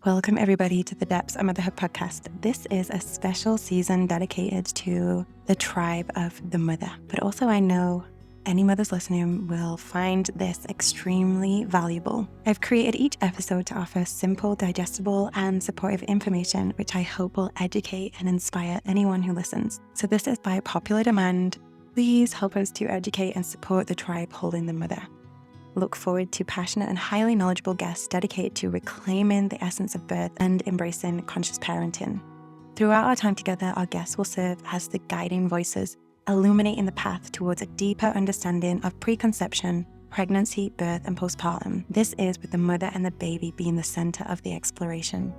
Welcome everybody to the Depths of Motherhood podcast. This is a special season dedicated to the tribe of the mother. But also I know any mothers listening will find this extremely valuable. I've created each episode to offer simple, digestible, and supportive information, which I hope will educate and inspire anyone who listens. So this is by popular demand. Please help us to educate and support the tribe holding the mother. Look forward to passionate and highly knowledgeable guests dedicated to reclaiming the essence of birth and embracing conscious parenting. Throughout our time together, our guests will serve as the guiding voices, illuminating the path towards a deeper understanding of preconception, pregnancy, birth, and postpartum. This is with the mother and the baby being the center of the exploration.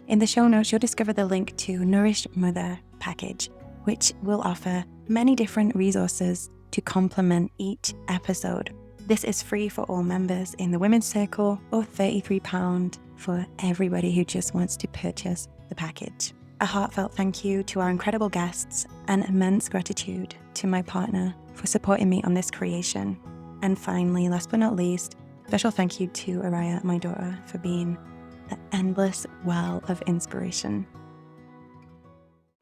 In the show notes, you'll discover the link to Nourished Mother package, which will offer many different resources to complement each episode. This is free for all members in the Women's Circle, or £33 for everybody who just wants to purchase the package. A heartfelt thank you to our incredible guests and immense gratitude to my partner for supporting me on this creation. And finally, last but not least, special thank you to Araya, my daughter, for being the endless well of inspiration.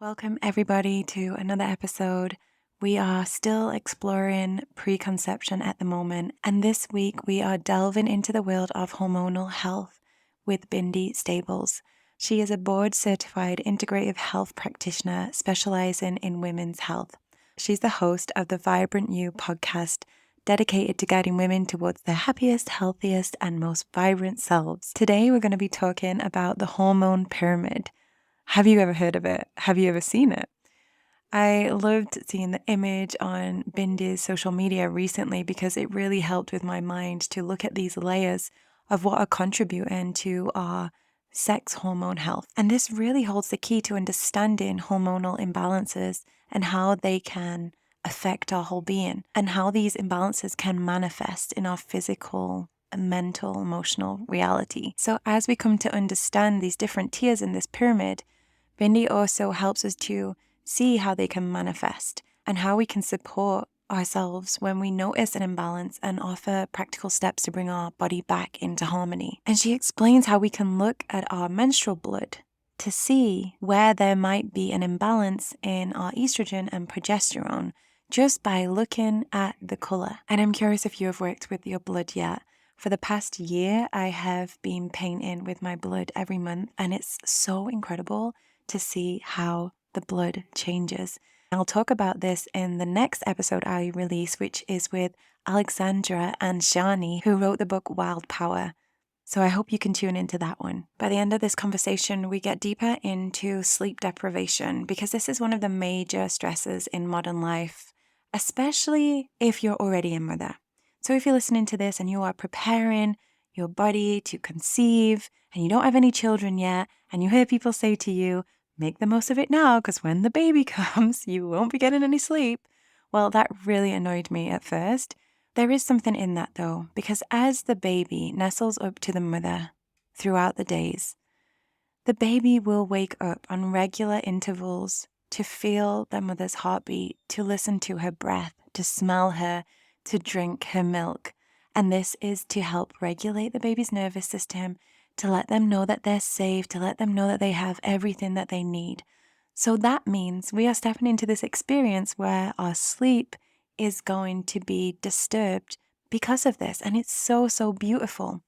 Welcome everybody to another episode. We are still exploring preconception at the moment, and this week we are delving into the world of hormonal health with Bindi Stables. She is a board-certified integrative health practitioner specializing in women's health. She's the host of the Vibrant You podcast, dedicated to guiding women towards their happiest, healthiest, and most vibrant selves. Today we're going to be talking about the hormone pyramid. Have you ever heard of it? Have you ever seen it? I loved seeing the image on Bindi's social media recently because it really helped with my mind to look at these layers of what are contributing to our sex hormone health. And this really holds the key to understanding hormonal imbalances and how they can affect our whole being, and how these imbalances can manifest in our physical, mental, emotional reality. So as we come to understand these different tiers in this pyramid, Bindi also helps us to see how they can manifest and how we can support ourselves when we notice an imbalance and offer practical steps to bring our body back into harmony. And she explains how we can look at our menstrual blood to see where there might be an imbalance in our estrogen and progesterone just by looking at the color. And I'm curious if you have worked with your blood yet. For the past year, I have been painting with my blood every month, and it's so incredible to see how the blood changes. I'll talk about this in the next episode I release, which is with Alexandra and Shani, who wrote the book Wild Power. So I hope you can tune into that one. By the end of this conversation, we get deeper into sleep deprivation, because this is one of the major stresses in modern life, especially if you're already a mother. So if you're listening to this and you are preparing your body to conceive and you don't have any children yet, and you hear people say to you, make the most of it now, because when the baby comes, you won't be getting any sleep. Well, that really annoyed me at first. There is something in that though, because as the baby nestles up to the mother throughout the days, the baby will wake up on regular intervals to feel their mother's heartbeat, to listen to her breath, to smell her, to drink her milk. And this is to help regulate the baby's nervous system, to let them know that they're safe, to let them know that they have everything that they need. So that means we are stepping into this experience where our sleep is going to be disturbed because of this. And it's so, so beautiful.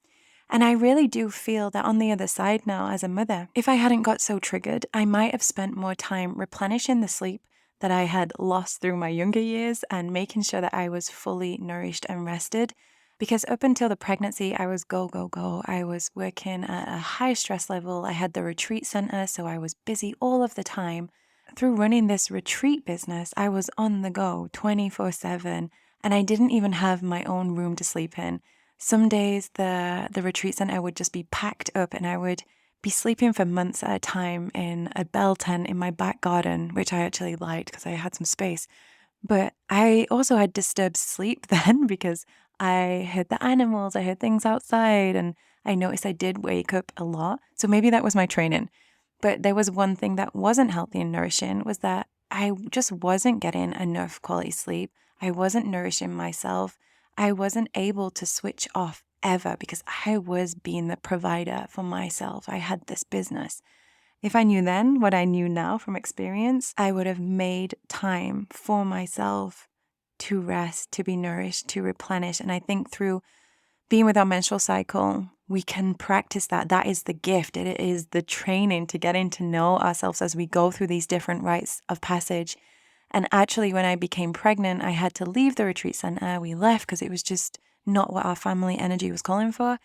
And I really do feel that on the other side now as a mother, if I hadn't got so triggered, I might have spent more time replenishing the sleep that I had lost through my younger years and making sure that I was fully nourished and rested. Because up until the pregnancy, I was go, go, go. I was working at a high stress level. I had the retreat center, so I was busy all of the time. Through running this retreat business, I was on the go 24/7, and I didn't even have my own room to sleep in. Some days the retreat center would just be packed up, and I would be sleeping for months at a time in a bell tent in my back garden, which I actually liked because I had some space. But I also had disturbed sleep then because I heard the animals, I heard things outside, and I noticed I did wake up a lot. So maybe that was my training. But there was one thing that wasn't healthy and nourishing, was that I just wasn't getting enough quality sleep. I wasn't nourishing myself. I wasn't able to switch off ever because I was being the provider for myself. I had this business. If I knew then what I knew now from experience, I would have made time for myself to rest, to be nourished, to replenish. And I think through being with our menstrual cycle, we can practice that. That is the gift. It is the training to getting to know ourselves as we go through these different rites of passage. And actually, when I became pregnant, I had to leave the retreat center. We left because it was just not what our family energy was calling for.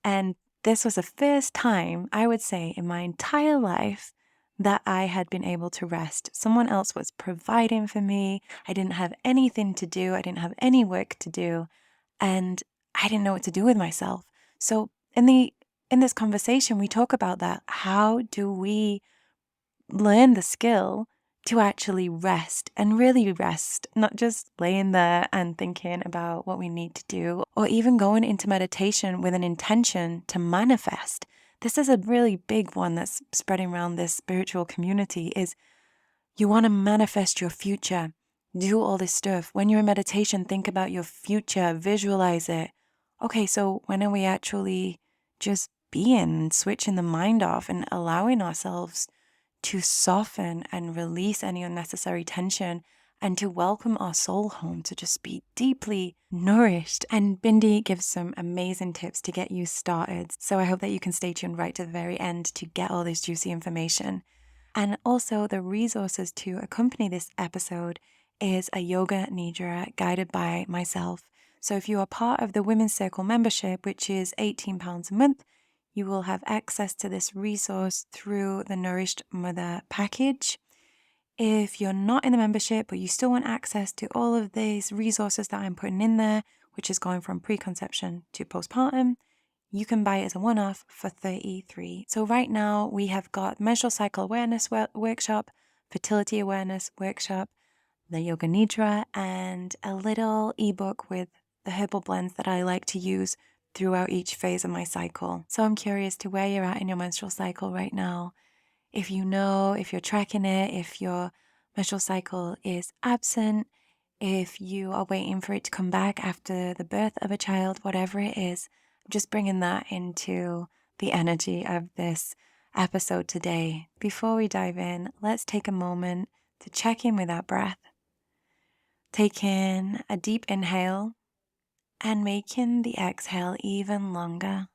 And this was the first time, I would say, in my entire life that I had been able to rest. Someone else was providing for me. I didn't have anything to do. I didn't have any work to do. And I didn't know what to do with myself. So in this conversation, we talk about that. How do we learn the skill to actually rest and really rest, not just laying there and thinking about what we need to do, or even going into meditation with an intention to manifest? This is a really big one that's spreading around this spiritual community is you want to manifest your future. Do all this stuff. When you're in meditation, think about your future, visualize it. Okay, so when are we actually just being, switching the mind off and allowing ourselves to soften and release any unnecessary tension and to welcome our soul home to just be deeply nourished? And Bindi gives some amazing tips to get you started. So I hope that you can stay tuned right to the very end to get all this juicy information. And also, the resources to accompany this episode is a yoga nidra guided by myself. So, if you are part of the Women's Circle membership, which is £18 a month, you will have access to this resource through the Nourished Mother package. If you're not in the membership, but you still want access to all of these resources that I'm putting in there, which is going from preconception to postpartum, you can buy it as a one-off for $33. So right now we have got menstrual cycle awareness workshop, fertility awareness workshop, the yoga nidra, and a little ebook with the herbal blends that I like to use throughout each phase of my cycle. So I'm curious to where you're at in your menstrual cycle right now. If you know, if you're tracking it, if your menstrual cycle is absent, if you are waiting for it to come back after the birth of a child, whatever it is, just bringing that into the energy of this episode today. Before we dive in, let's take a moment to check in with our breath. Taking a deep inhale and making the exhale even longer.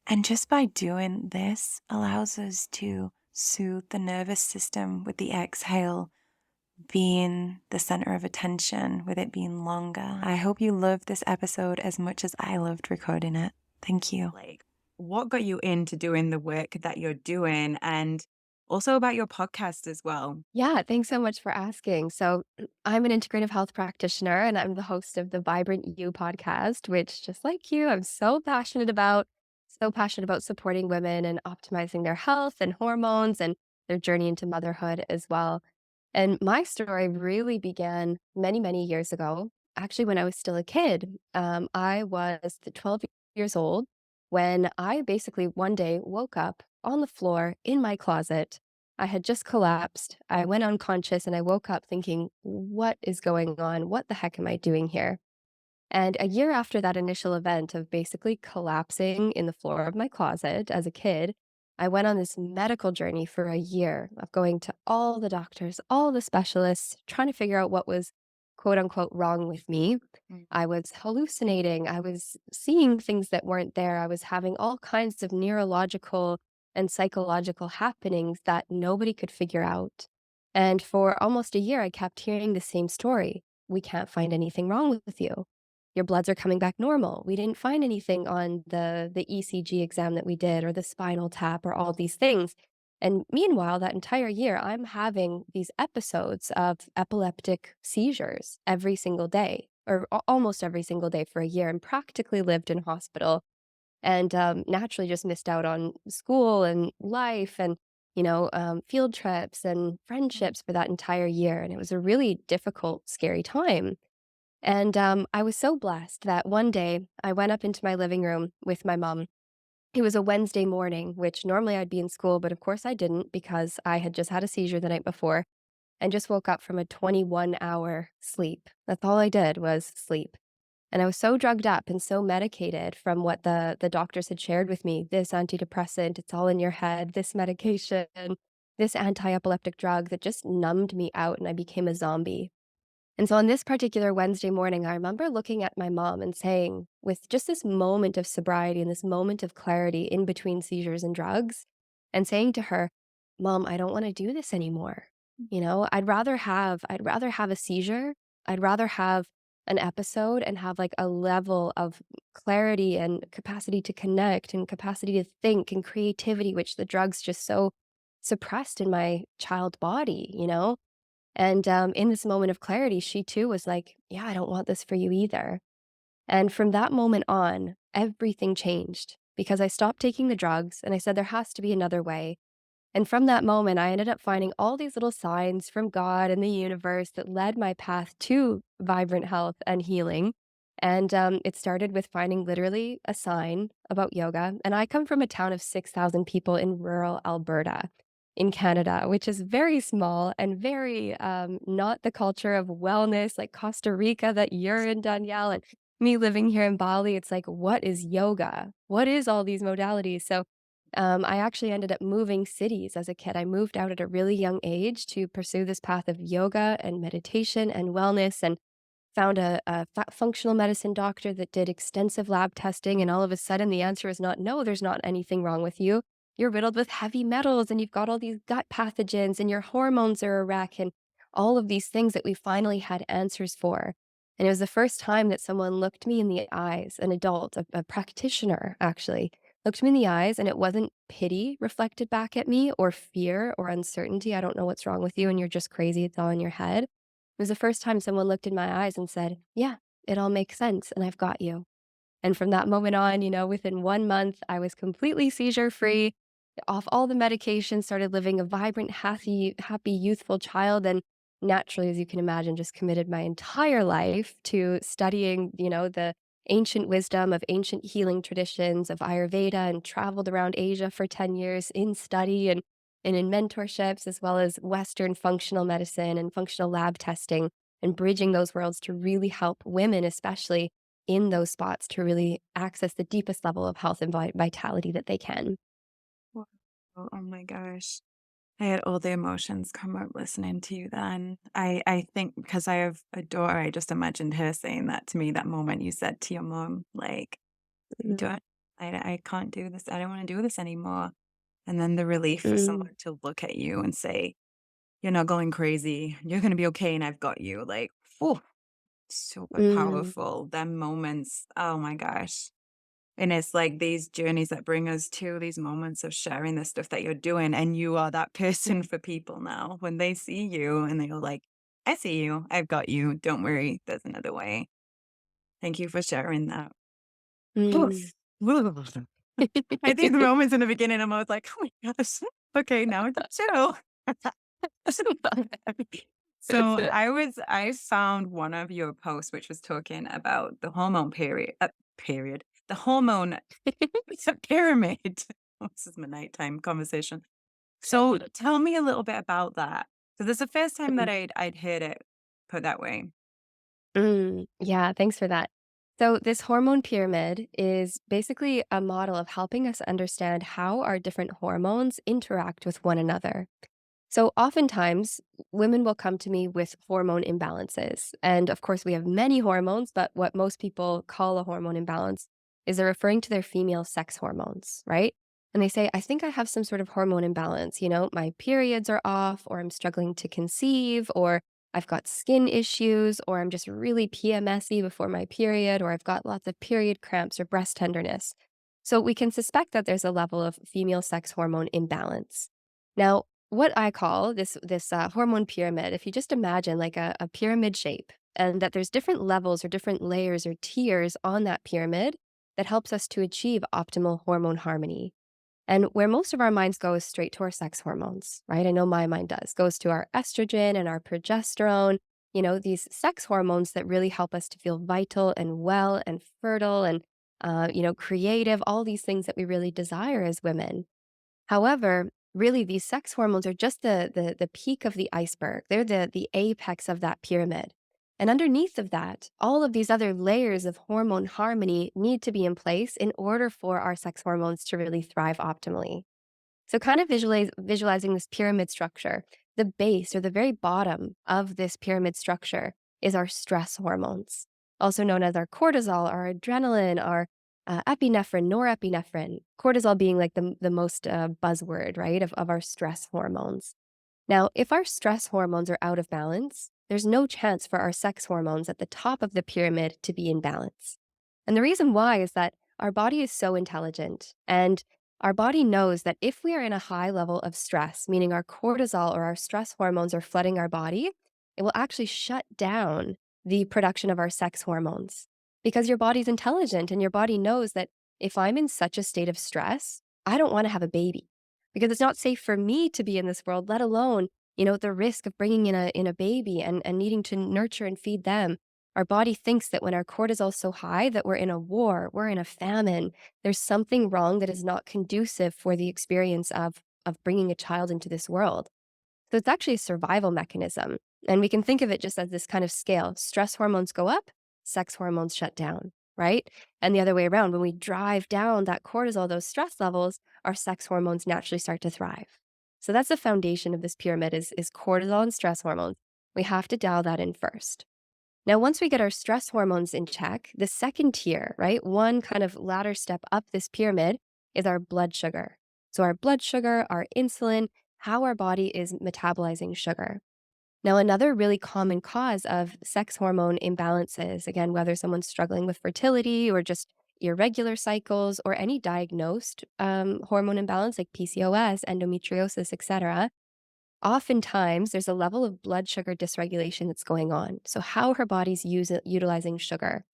And just by doing this allows us to soothe the nervous system with the exhale being the center of attention, with it being longer. I hope you loved this episode as much as I loved recording it. Thank you. Like, what got you into doing the work that you're doing, and also about your podcast as well? Yeah, thanks so much for asking. So, I'm an integrative health practitioner and I'm the host of the Vibrant You podcast, which, just like you, I'm so passionate about. So passionate about supporting women and optimizing their health and hormones and their journey into motherhood as well. And my story really began many, many years ago, actually, when I was still a kid. I was 12 years old when I basically one day woke up on the floor in my closet. I had just collapsed. I went unconscious and I woke up thinking, what is going on? What the heck am I doing here? And a year after that initial event of basically collapsing in the floor of my closet as a kid, I went on this medical journey for a year of going to all the doctors, all the specialists, trying to figure out what was quote unquote wrong with me. I was hallucinating. I was seeing things that weren't there. I was having all kinds of neurological and psychological happenings that nobody could figure out. And for almost a year, I kept hearing the same story. We can't find anything wrong with you. Your bloods are coming back normal. We didn't find anything on the ECG exam that we did or the spinal tap or all these things. And meanwhile, that entire year, I'm having these episodes of epileptic seizures every single day, or almost every single day for a year, and practically lived in hospital. And naturally just missed out on school and life and, field trips and friendships for that entire year. And it was a really difficult, scary time. And I was so blessed that one day I went up into my living room with my mom. It was a Wednesday morning, which normally I'd be in school, but of course I didn't because I had just had a seizure the night before and just woke up from a 21-hour sleep. That's all I did was sleep. And I was so drugged up and so medicated from what the doctors had shared with me, this antidepressant, it's all in your head, this medication, this anti-epileptic drug that just numbed me out and I became a zombie. And so on this particular Wednesday morning, I remember looking at my mom and saying, with just this moment of sobriety and this moment of clarity in between seizures and drugs, and saying to her, "Mom, I don't want to do this anymore. I'd rather have a seizure. I'd rather have an episode and have like a level of clarity and capacity to connect and capacity to think and creativity, which the drugs just so suppressed in my child body. And, in this moment of clarity, she too was like, "Yeah, I don't want this for you either." And from that moment on, everything changed because I stopped taking the drugs and I said, "There has to be another way." And from that moment, I ended up finding all these little signs from God and the universe that led my path to vibrant health and healing. And it started with finding literally a sign about yoga. And I come from a town of 6,000 people in rural Alberta in Canada, which is very small and very not the culture of wellness like Costa Rica that you're in, Danielle. And me living here in Bali, it's like, what is yoga? What is all these modalities? So I actually ended up moving cities as a kid. I moved out at a really young age to pursue this path of yoga and meditation and wellness, and found a functional medicine doctor that did extensive lab testing. And all of a sudden, the answer is not no, there's not anything wrong with you. You're riddled with heavy metals and you've got all these gut pathogens and your hormones are a wreck and all of these things that we finally had answers for. And it was the first time that someone looked me in the eyes, an adult, a practitioner actually, looked me in the eyes, and it wasn't pity reflected back at me or fear or uncertainty. I don't know what's wrong with you and you're just crazy. It's all in your head. It was the first time someone looked in my eyes and said, "Yeah, it all makes sense and I've got you." And from that moment on, within 1 month, I was completely seizure free, off all the medication, started living a vibrant, happy, youthful child. And naturally, as you can imagine, just committed my entire life to studying, the ancient wisdom of ancient healing traditions of Ayurveda, and traveled around Asia for 10 years in study and in mentorships, as well as Western functional medicine and functional lab testing, and bridging those worlds to really help women, especially in those spots, to really access the deepest level of health and vitality that they can. Wow. Oh my gosh. I had all the emotions come up listening to you then. I think because I have a daughter, I just imagined her saying that to me, that moment you said to your mom, like, "You Mm, don't, I can't do this. I don't want to do this anymore." And then the relief for mm, someone to look at you and say, "You're not going crazy. You're going to be okay. And I've got you." Like, oh, super mm, powerful. Them moments. Oh my gosh. And it's like these journeys that bring us to these moments of sharing the stuff that you're doing. And you are that person for people now when they see you and they go like, "I see you. I've got you. Don't worry. There's another way." Thank you for sharing that. mm. Oof. I think the moments in the beginning, I'm always like, "Oh my gosh. Okay, now I can chill." So I found one of your posts which was talking about the hormone period, the hormone pyramid. This is my nighttime conversation. So tell me a little bit about that. So this is the first time that I'd heard it put that way. Yeah, thanks for that. So, this hormone pyramid is basically a model of helping us understand how our different hormones interact with one another. So, oftentimes, women will come to me with hormone imbalances. And of course, we have many hormones, but what most people call a hormone imbalance is they're referring to their female sex hormones, right? And they say, "I think I have some sort of hormone imbalance. My periods are off, or I'm struggling to conceive, or I've got skin issues, or I'm just really PMSy before my period, or I've got lots of period cramps or breast tenderness." So we can suspect that there's a level of female sex hormone imbalance. Now, what I call this hormone pyramid, if you just imagine like a pyramid shape, and that there's different levels or different layers or tiers on that pyramid that helps us to achieve optimal hormone harmony. And where most of our minds go is straight to our sex hormones, right? I know my mind does. Goes to our estrogen and our progesterone, these sex hormones that really help us to feel vital and well and fertile and, creative, all these things that we really desire as women. However, really these sex hormones are just the peak of the iceberg. They're the apex of that pyramid. And underneath of that, all of these other layers of hormone harmony need to be in place in order for our sex hormones to really thrive optimally. So kind of visualizing this pyramid structure, the base or the very bottom of this pyramid structure is our stress hormones, also known as our cortisol, our adrenaline, our epinephrine, norepinephrine, cortisol being like the most buzzword, right, of our stress hormones. Now, if our stress hormones are out of balance, there's no chance for our sex hormones at the top of the pyramid to be in balance. And the reason why is that our body is so intelligent, and our body knows that if we are in a high level of stress, meaning our cortisol or our stress hormones are flooding our body, it will actually shut down the production of our sex hormones. Because your body's intelligent and your body knows that if I'm in such a state of stress, I don't want to have a baby because it's not safe for me to be in this world, let alone, the risk of bringing in a baby and needing to nurture and feed them. Our body thinks that when our cortisol is so high that we're in a war, we're in a famine, there's something wrong that is not conducive for the experience of bringing a child into this world. So it's actually a survival mechanism. And we can think of it just as this kind of scale. Stress hormones go up, sex hormones shut down, right? And the other way around, when we drive down that cortisol, those stress levels, our sex hormones naturally start to thrive. So that's the foundation of this pyramid is cortisol and stress hormones. We have to dial that in first. Now, once we get our stress hormones in check, the second tier, right, one kind of ladder step up this pyramid is our blood sugar. So, our blood sugar, our insulin, how our body is metabolizing sugar. Now, another really common cause of sex hormone imbalances, again, whether someone's struggling with fertility or just irregular cycles or any diagnosed hormone imbalance like PCOS, endometriosis, etc., oftentimes there's a level of blood sugar dysregulation that's going on. So, how her body's utilizing sugar.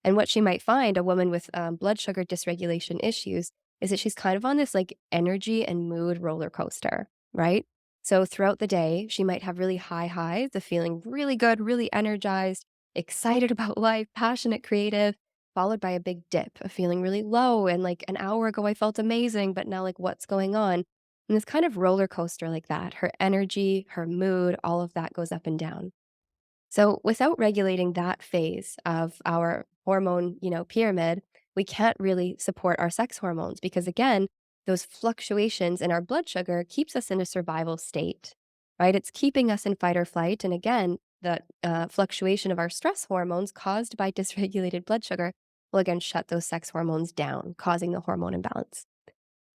And what she might find, a woman with blood sugar dysregulation issues, is that she's kind of on this like energy and mood roller coaster, right? So, throughout the day, she might have really high highs of feeling really good, really energized, excited about life, passionate, creative, followed by a big dip of feeling really low. And like an hour ago, I felt amazing, but now, like, what's going on? And this kind of roller coaster like that, her energy, her mood, all of that goes up and down. So without regulating that phase of our hormone, pyramid, we can't really support our sex hormones because again, those fluctuations in our blood sugar keeps us in a survival state, right? It's keeping us in fight or flight. And again, the fluctuation of our stress hormones caused by dysregulated blood sugar will again shut those sex hormones down, causing the hormone imbalance.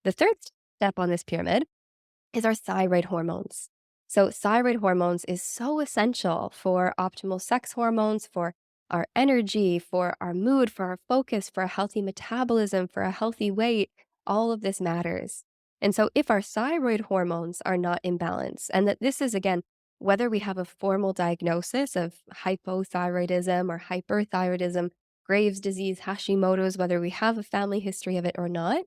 The third step on this pyramid is our thyroid hormones. So, thyroid hormones is so essential for optimal sex hormones, for our energy, for our mood, for our focus, for a healthy metabolism, for a healthy weight. All of this matters. And so, if our thyroid hormones are not in balance, and that this is again, whether we have a formal diagnosis of hypothyroidism or hyperthyroidism, Graves' disease, Hashimoto's, whether we have a family history of it or not,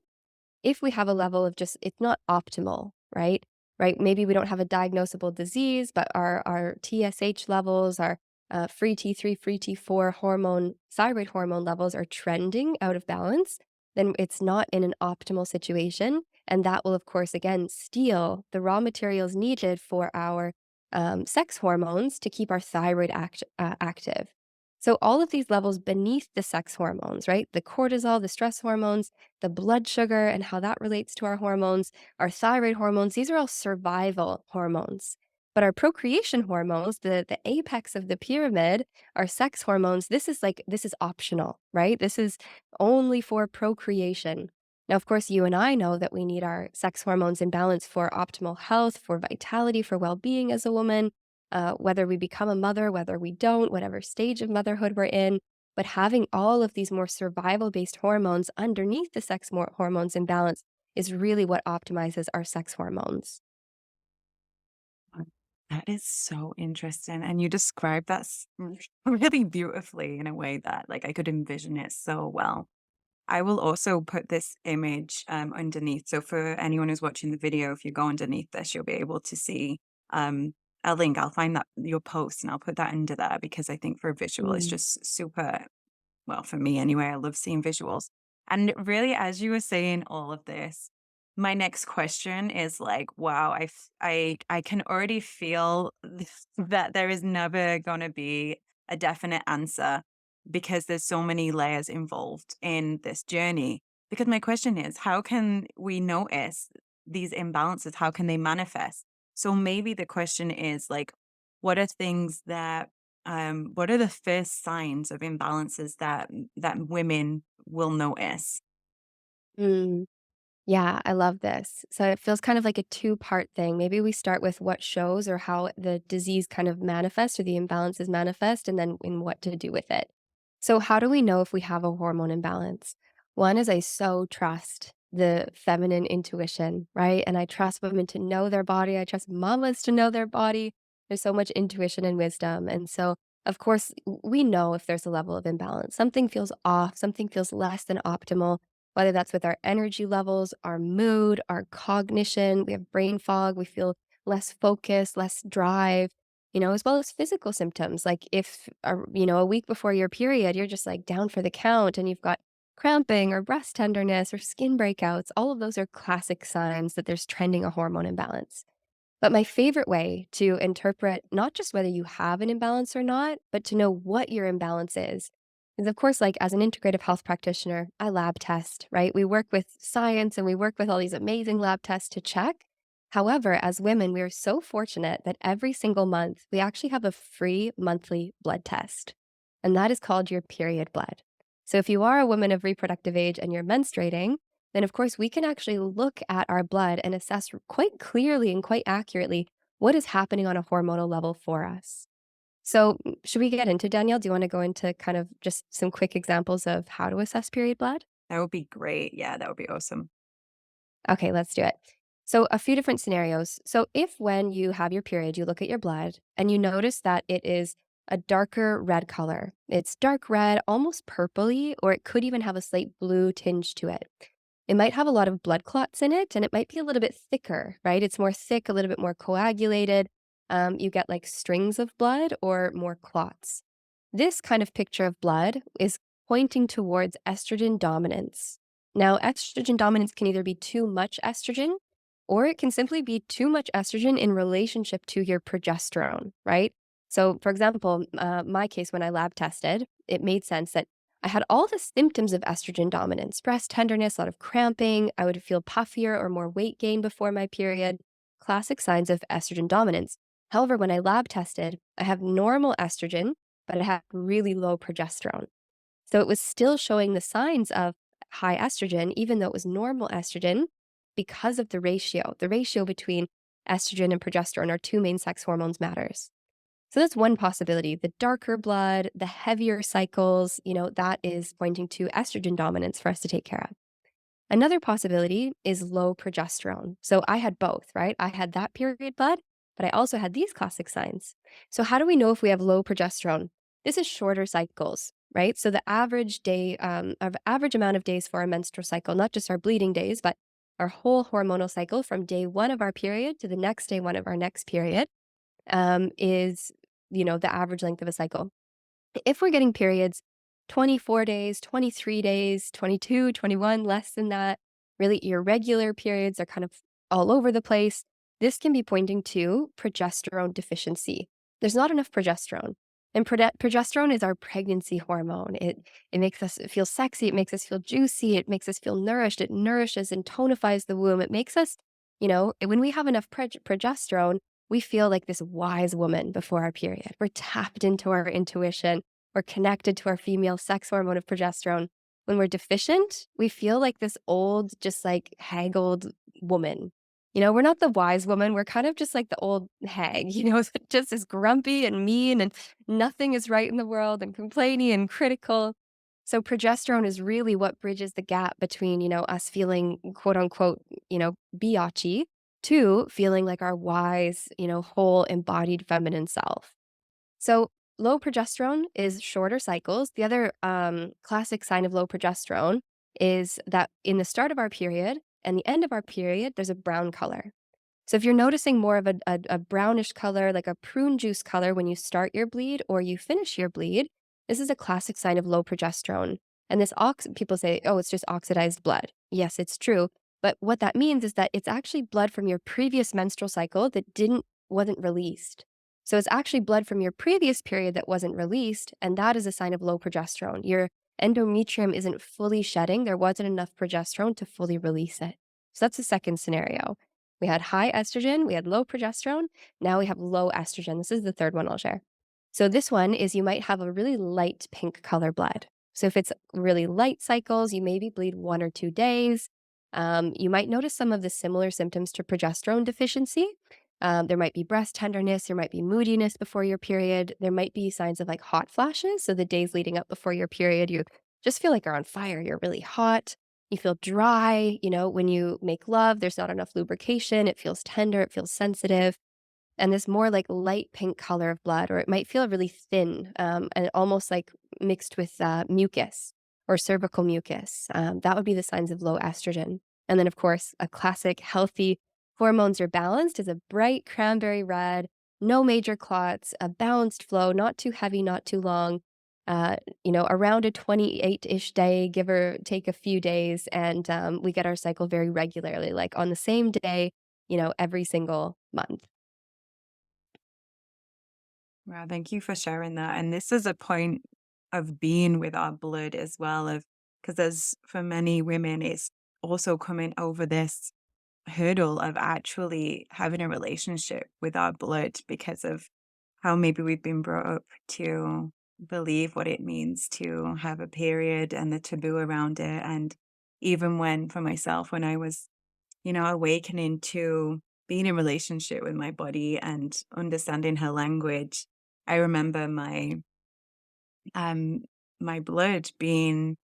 if we have a level of just it's not optimal, right? Right? Maybe we don't have a diagnosable disease, but our TSH levels, our free T3, free T4 thyroid hormone levels are trending out of balance, then it's not in an optimal situation. And that will, of course, again, steal the raw materials needed for our sex hormones to keep our thyroid active. So, all of these levels beneath the sex hormones, right? The cortisol, the stress hormones, the blood sugar and how that relates to our hormones, our thyroid hormones, these are all survival hormones. But our procreation hormones, the apex of the pyramid, our sex hormones, this is optional, right? This is only for procreation. Now, of course, you and I know that we need our sex hormones in balance for optimal health, for vitality, for well being as a woman, whether we become a mother, whether we don't, whatever stage of motherhood we're in. But having all of these more survival based hormones underneath the hormones in balance is really what optimizes our sex hormones. That is so interesting. And you described that really beautifully in a way that like I could envision it so well. I will also put this image underneath. So for anyone who's watching the video, if you go underneath this, you'll be able to see um, a link. I'll find that your post and I'll put that under there because I think for a visual, it's Mm. just super, well, for me anyway, I love seeing visuals. And really, as you were saying all of this, my next question is like, wow, I can already feel that there is never going to be a definite answer because there's so many layers involved in this journey. Because my question is, how can we notice these imbalances? How can they manifest? So maybe the question is like, what are things that what are the first signs of imbalances that women will notice? Mm. Yeah, I love this. So it feels kind of like a two-part thing. Maybe we start with what shows or how the disease kind of manifests or the imbalances manifest, and then in what to do with it. So, how do we know if we have a hormone imbalance? One is I so trust the feminine intuition, right? And I trust women to know their body. I trust mamas to know their body. There's so much intuition and wisdom. And so, of course, we know if there's a level of imbalance. Something feels off, something feels less than optimal, whether that's with our energy levels, our mood, our cognition. We have brain fog, we feel less focus, less drive, as well as physical symptoms. Like if, a week before your period, you're just like down for the count and you've got cramping or breast tenderness or skin breakouts, all of those are classic signs that there's trending a hormone imbalance. But my favorite way to interpret not just whether you have an imbalance or not, but to know what your imbalance is of course, like as an integrative health practitioner, I lab test, right? We work with science and we work with all these amazing lab tests to check. However, as women, we are so fortunate that every single month we actually have a free monthly blood test, and that is called your period blood. So if you are a woman of reproductive age and you're menstruating, then of course we can actually look at our blood and assess quite clearly and quite accurately what is happening on a hormonal level for us. So, should we get into Danielle? Do you want to go into kind of just some quick examples of how to assess period blood? That would be great. Yeah, that would be awesome. Okay, let's do it. So, a few different scenarios. So, if when you have your period, you look at your blood and you notice that it is a darker red color, it's dark red, almost purpley, or it could even have a slight blue tinge to it. It might have a lot of blood clots in it and it might be a little bit thicker, right? It's more thick, a little bit more coagulated. You get like strings of blood or more clots. This kind of picture of blood is pointing towards estrogen dominance. Now, estrogen dominance can either be too much estrogen or it can simply be too much estrogen in relationship to your progesterone, right? So, for example, my case, when I lab tested, it made sense that I had all the symptoms of estrogen dominance: breast tenderness, a lot of cramping. I would feel puffier or more weight gain before my period. Classic signs of estrogen dominance. However, when I lab tested, I have normal estrogen, but I have really low progesterone. So it was still showing the signs of high estrogen, even though it was normal estrogen, because of the ratio. The ratio between estrogen and progesterone, our two main sex hormones, matters. So that's one possibility. The darker blood, the heavier cycles, that is pointing to estrogen dominance for us to take care of. Another possibility is low progesterone. So I had both, right? I had that period blood, but I also had these classic signs. So how do we know if we have low progesterone? This is shorter cycles, right? So the average day, average amount of days for our menstrual cycle, not just our bleeding days, but our whole hormonal cycle from day one of our period to the next day one of our next period, is, the average length of a cycle. If we're getting periods 24 days, 23 days, 22, 21, less than that, really irregular periods are kind of all over the place, this can be pointing to progesterone deficiency. There's not enough progesterone. And progesterone is our pregnancy hormone. It makes us feel sexy. It makes us feel juicy. It makes us feel nourished. It nourishes and tonifies the womb. It makes us, when we have enough progesterone, we feel like this wise woman before our period. We're tapped into our intuition. We're connected to our female sex hormone of progesterone. When we're deficient, we feel like this old, just like haggled woman. We're not the wise woman. We're kind of just like the old hag, just as grumpy and mean and nothing is right in the world and complaining and critical. So progesterone is really what bridges the gap between, us feeling quote unquote, biatchy to feeling like our wise, whole embodied feminine self. So low progesterone is shorter cycles. The other classic sign of low progesterone is that in the start of our period and the end of our period, there's a brown color. So if you're noticing more of a brownish color, like a prune juice color when you start your bleed or you finish your bleed, this is a classic sign of low progesterone. And this people say, oh, it's just oxidized blood. Yes, it's true. But what that means is that it's actually blood from your previous menstrual cycle that wasn't released. So it's actually blood from your previous period that wasn't released, and that is a sign of low progesterone. Your endometrium isn't fully shedding. There wasn't enough progesterone to fully release it. So that's the second scenario. We had high estrogen, we had low progesterone, now we have low estrogen. This is the third one I'll share. So this one is you might have a really light pink color blood. So if it's really light cycles, you maybe bleed 1 or 2 days. You might notice some of the similar symptoms to progesterone deficiency. There might be breast tenderness, there might be moodiness before your period, there might be signs of like hot flashes. So the days leading up before your period, you just feel like you're on fire, you're really hot. You feel dry, when you make love, there's not enough lubrication, it feels tender, it feels sensitive. And this more like light pink color of blood, or it might feel really thin and almost like mixed with mucus or cervical mucus. That would be the signs of low estrogen. And then, of course, a classic healthy hormones are balanced is a bright cranberry red, no major clots, a balanced flow, not too heavy, not too long. Around a 28-ish day, give or take a few days, and we get our cycle very regularly, like on the same day, every single month. Wow, thank you for sharing that. And this is a point of being with our blood as well, of because there's for many women, it's also coming over this hurdle of actually having a relationship with our blood because of how maybe we've been brought up to believe what it means to have a period and the taboo around it. And even when, for myself, when I was, awakening to being in relationship with my body and understanding her language, I remember um my blood being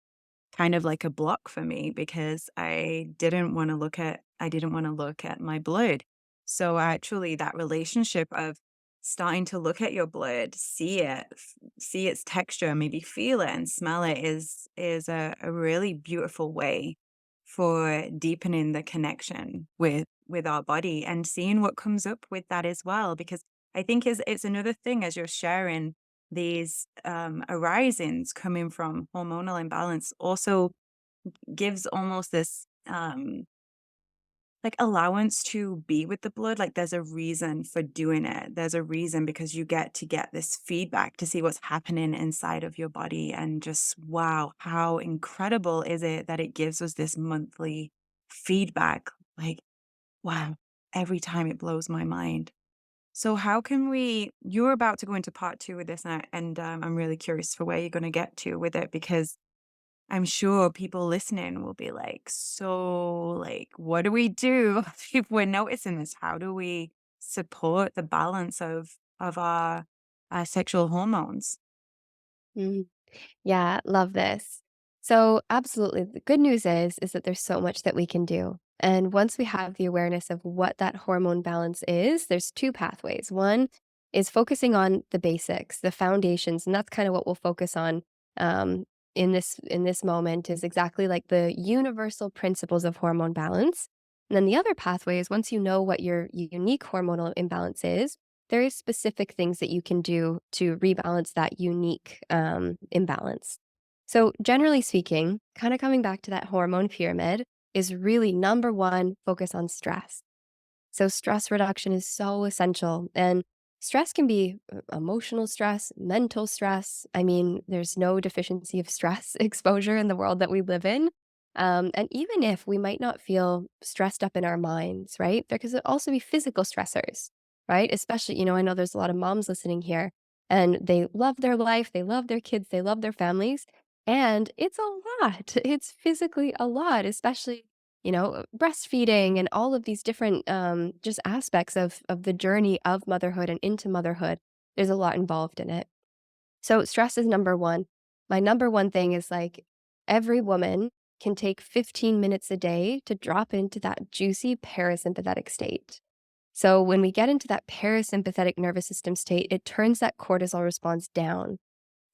kind of like a block for me because I didn't want to look at my blood. So actually that relationship of starting to look at your blood, see it, see its texture, maybe feel it and smell it is a really beautiful way for deepening the connection with our body and seeing what comes up with that as well. Because I think it's another thing as you're sharing these arisings coming from hormonal imbalance also gives almost this like allowance to be with the blood. Like there's a reason for doing it. There's a reason because you get to get this feedback to see what's happening inside of your body. And just wow, how incredible is it that it gives us this monthly feedback? Like, wow, every time it blows my mind. So how can you're about to go into part two with this, and I'm really curious for where you're going to get to with it because I'm sure people listening will be like, so like, what do we do if we're noticing this? How do we support the balance of our sexual hormones? Mhm. Yeah, love this. So, absolutely. The good news is that there's so much that we can do. And once we have the awareness of what that hormone balance is, there's two pathways. One is focusing on the basics, the foundations, and that's kind of what we'll focus on in this moment is exactly like the universal principles of hormone balance. And then the other pathway is once you know what your unique hormonal imbalance is, there is specific things that you can do to rebalance that unique imbalance. So, generally speaking, kind of coming back to that hormone pyramid, is really number one, focus on stress. So, stress reduction is so essential. And stress can be emotional stress, mental stress. I mean, there's no deficiency of stress exposure in the world that we live in. And even if we might not feel stressed up in our minds, right? There could also be physical stressors, right? Especially, I know there's a lot of moms listening here and they love their life, they love their kids, they love their families. And it's a lot. It's physically a lot, especially breastfeeding and all of these different just aspects of the journey of motherhood and into motherhood. There's a lot involved in it. So stress is number one. My number one thing is like every woman can take 15 minutes a day to drop into that juicy parasympathetic state. So when we get into that parasympathetic nervous system state, it turns that cortisol response down.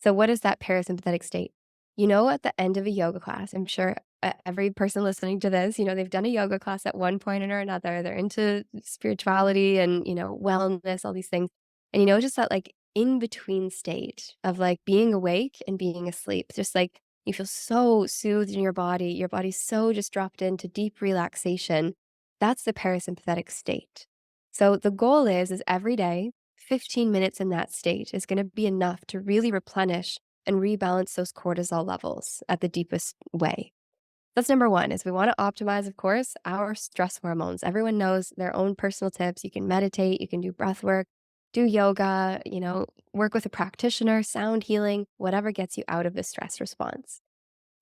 So what is that parasympathetic state? At the end of a yoga class, I'm sure every person listening to this, they've done a yoga class at one point or another. They're into spirituality and, wellness, all these things. And, just that like in between state of like being awake and being asleep, just like you feel so soothed in your body. Your body's so just dropped into deep relaxation. That's the parasympathetic state. So the goal is every day, 15 minutes in that state is going to be enough to really replenish and rebalance those cortisol levels at the deepest way. That's number one, is we want to optimize, of course, our stress hormones. Everyone knows their own personal tips. You can meditate, you can do breath work, do yoga, work with a practitioner, sound healing, whatever gets you out of the stress response.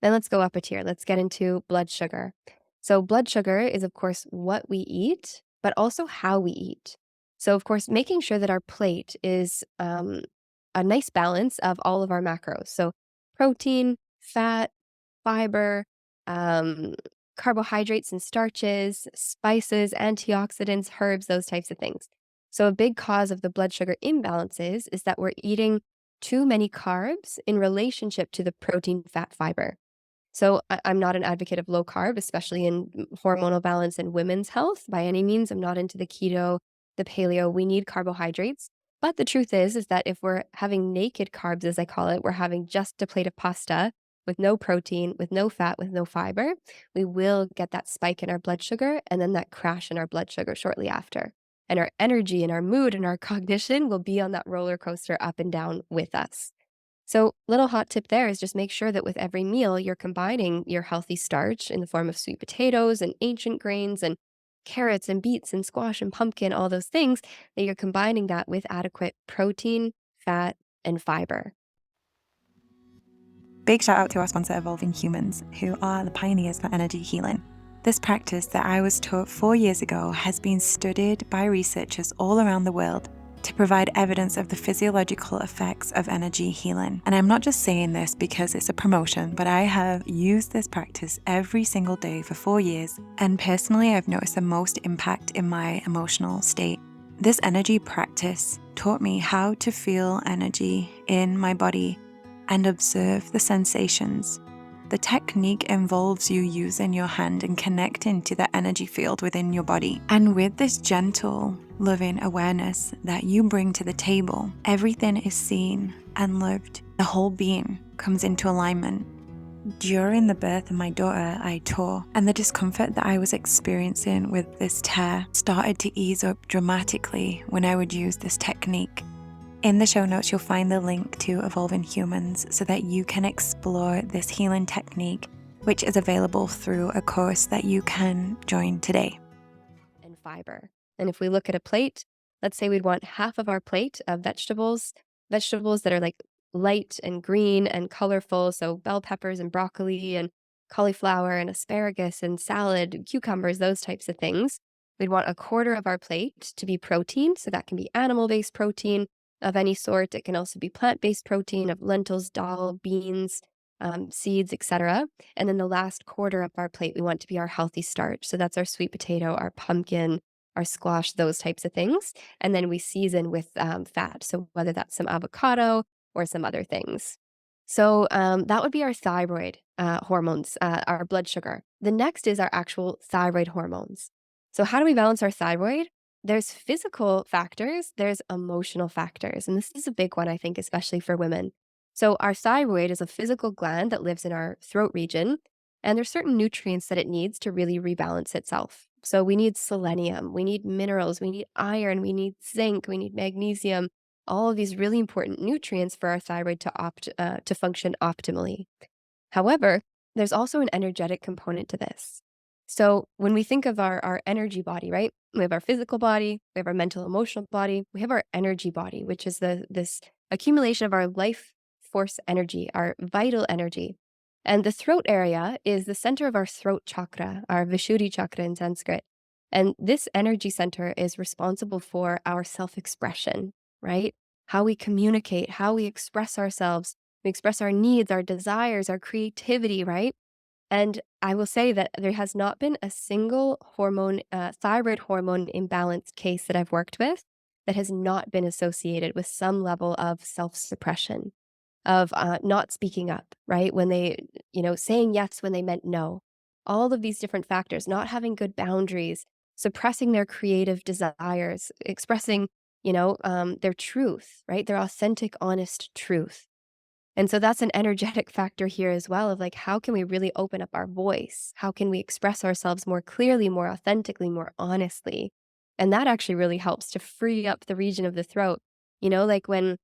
Then let's go up a tier. Let's get into blood sugar. So blood sugar is, of course, what we eat, but also how we eat. So, of course, making sure that our plate is a nice balance of all of our macros. So protein, fat, fiber, um, carbohydrates and starches, spices, antioxidants, herbs, those types of things. So a big cause of the blood sugar imbalances is that we're eating too many carbs in relationship to the protein, fat, fiber. So I'm not an advocate of low carb, especially in hormonal balance and women's health by any means. I'm not into the keto, the paleo. We need carbohydrates. But the truth is that if we're having naked carbs, as I call it, we're having just a plate of pasta with no protein, with no fat, with no fiber, we will get that spike in our blood sugar and then that crash in our blood sugar shortly after. And our energy and our mood and our cognition will be on that roller coaster up and down with us. So, little hot tip there is just make sure that with every meal, you're combining your healthy starch in the form of sweet potatoes and ancient grains and carrots and beets and squash and pumpkin, all those things, that you're combining that with adequate protein, fat, and fiber. Big shout out to our sponsor, Evolving Humans, who are the pioneers for energy healing. This practice that I was taught 4 years ago has been studied by researchers all around the world to provide evidence of the physiological effects of energy healing. And I'm not just saying this because it's a promotion, but I have used this practice every single day for 4 years, and personally I've noticed the most impact in my emotional state. This energy practice taught me how to feel energy in my body and observe the sensations. The technique involves you using your hand and connecting to the energy field within your body. And with this gentle, loving awareness that you bring to the table, everything is seen and lived. The whole being comes into alignment. During the birth of my daughter, I tore, and the discomfort that I was experiencing with this tear started to ease up dramatically when I would use this technique. In the show notes, you'll find the link to Evolving Humans so that you can explore this healing technique, which is available through a course that you can join today. And fiber. And if we look at a plate, let's say we'd want half of our plate of vegetables that are like light and green and colorful. So bell peppers and broccoli and cauliflower and asparagus and salad, cucumbers, those types of things. We'd want a quarter of our plate to be protein. So that can be animal-based protein of any sort. It can also be plant-based protein of lentils, dal, beans, seeds, etc. And then the last quarter of our plate, we want to be our healthy starch. So that's our sweet potato, our pumpkin, our squash, those types of things. And then we season with fat. So whether that's some avocado or some other things. So that would be our thyroid hormones, our blood sugar. The next is our actual thyroid hormones. So how do we balance our thyroid? There's physical factors, there's emotional factors. And this is a big one, I think, especially for women. So our thyroid is a physical gland that lives in our throat region, and there's certain nutrients that it needs to really rebalance itself. So we need selenium, we need minerals, we need iron, we need zinc, we need magnesium, all of these really important nutrients for our thyroid to function optimally. However, there's also an energetic component to this. So when we think of our energy body, right? We have our physical body, we have our mental, emotional body, we have our energy body, which is this accumulation of our life force energy, our vital energy. And the throat area is the center of our throat chakra, our Vishuddhi chakra in Sanskrit. And this energy center is responsible for our self-expression, right? How we communicate, how we express ourselves. We express our needs, our desires, our creativity, right? And I will say that there has not been a single thyroid hormone imbalance case that I've worked with that has not been associated with some level of self-suppression, of not speaking up, right? When they, saying yes when they meant no. All of these different factors, not having good boundaries, suppressing their creative desires, expressing, their truth, right? Their authentic, honest truth. And so that's an energetic factor here as well of like, how can we really open up our voice? How can we express ourselves more clearly, more authentically, more honestly? And that actually really helps to free up the region of the throat Like when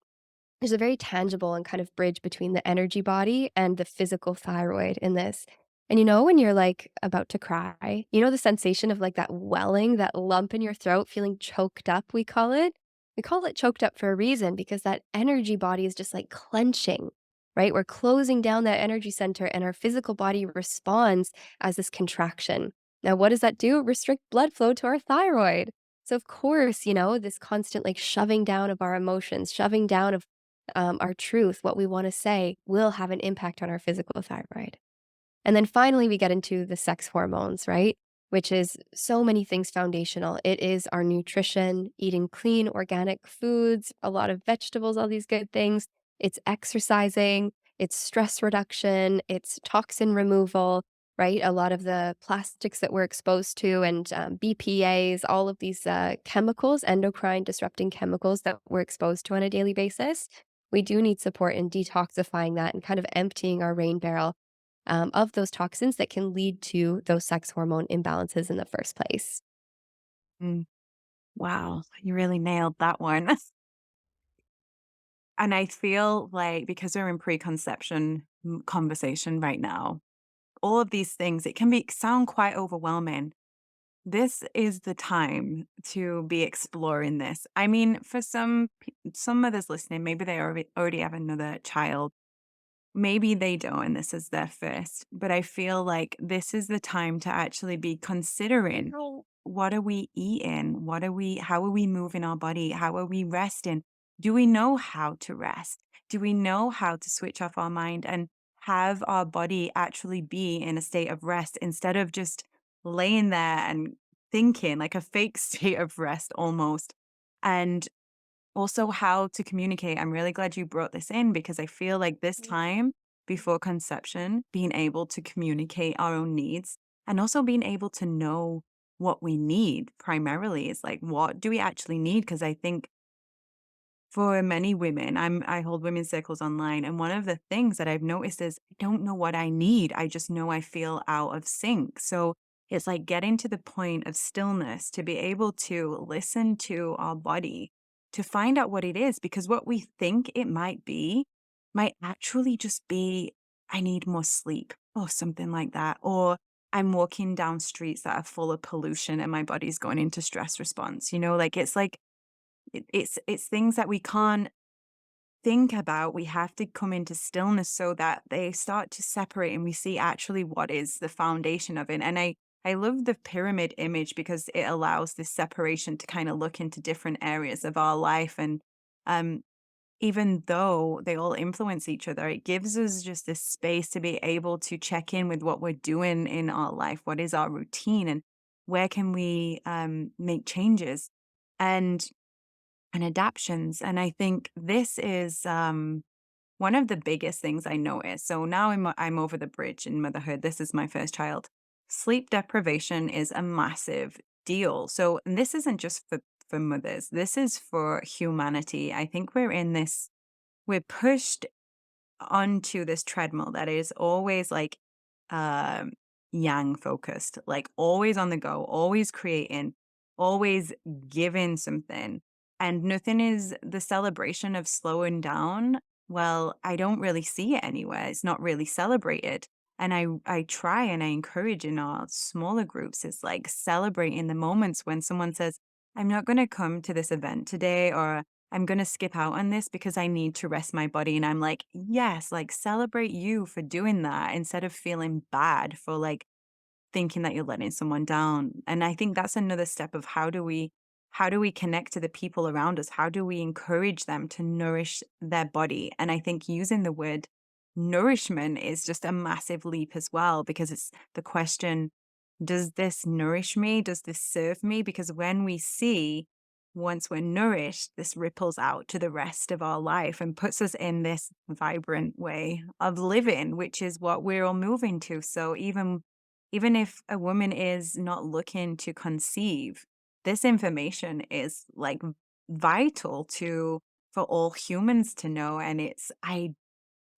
there's a very tangible and kind of bridge between the energy body and the physical thyroid in this. And when you're like about to cry, the sensation of like that welling, that lump in your throat, feeling choked up, we call it. We call it choked up for a reason because that energy body is just like clenching, right? We're closing down that energy center and our physical body responds as this contraction. Now, what does that do? Restrict blood flow to our thyroid. So, of course, this constant like shoving down of our emotions, shoving down of our truth, what we want to say, will have an impact on our physical thyroid. And then finally, we get into the sex hormones, right? Which is so many things foundational. It is our nutrition, eating clean, organic foods, a lot of vegetables, all these good things. It's exercising, it's stress reduction, it's toxin removal, right? A lot of the plastics that we're exposed to and BPAs, all of these chemicals, endocrine disrupting chemicals that we're exposed to on a daily basis. We do need support in detoxifying that and kind of emptying our rain barrel of those toxins that can lead to those sex hormone imbalances in the first place. Mm, wow, you really nailed that one. And I feel like because we're in preconception conversation right now, all of these things, it can be sound quite overwhelming. This is the time to be exploring this. I mean, for some mothers listening, maybe they already have another child. Maybe they don't, and this is their first. But I feel like this is the time to actually be considering, oh, what are we eating? How are we moving our body? How are we resting? Do we know how to rest? Do we know how to switch off our mind and have our body actually be in a state of rest instead of just laying there and thinking like a fake state of rest almost? And also how to communicate. I'm really glad you brought this in because I feel like this time before conception, being able to communicate our own needs and also being able to know what we need primarily is like, what do we actually need? Because I think for many women, I hold women's circles online, and one of the things that I've noticed is I don't know what I need. I just know I feel out of sync. So it's like getting to the point of stillness to be able to listen to our body to find out what it is, because what we think it might be might actually just be I need more sleep or something like that. Or I'm walking down streets that are full of pollution and my body's going into stress response. Like it's things that we can't think about. We have to come into stillness so that they start to separate and we see actually what is the foundation of it. And I love the pyramid image because it allows this separation to kind of look into different areas of our life. And um, even though they all influence each other, it gives us just this space to be able to check in with what we're doing in our life. What is our routine and where can we make changes? And adaptions. And I think this is one of the biggest things I noticed. So now I'm over the bridge in motherhood. This is my first child. Sleep deprivation is a massive deal. So and this isn't just for mothers. This is for humanity. I think we're pushed onto this treadmill that is always like um yang focused, like always on the go, always creating, always giving something. And nothing is the celebration of slowing down. Well, I don't really see it anywhere. It's not really celebrated. And I try and I encourage in our smaller groups is like celebrating the moments when someone says, I'm not going to come to this event today, or I'm going to skip out on this because I need to rest my body. And I'm like, yes, like celebrate you for doing that instead of feeling bad for like thinking that you're letting someone down. And I think that's another step of how do we connect to the people around us? How do we encourage them to nourish their body? And I think using the word nourishment is just a massive leap as well, because it's the question, does this nourish me? Does this serve me? Because when we see once we're nourished, this ripples out to the rest of our life and puts us in this vibrant way of living, which is what we're all moving to. So even if a woman is not looking to conceive, this information is like vital to for all humans to know. And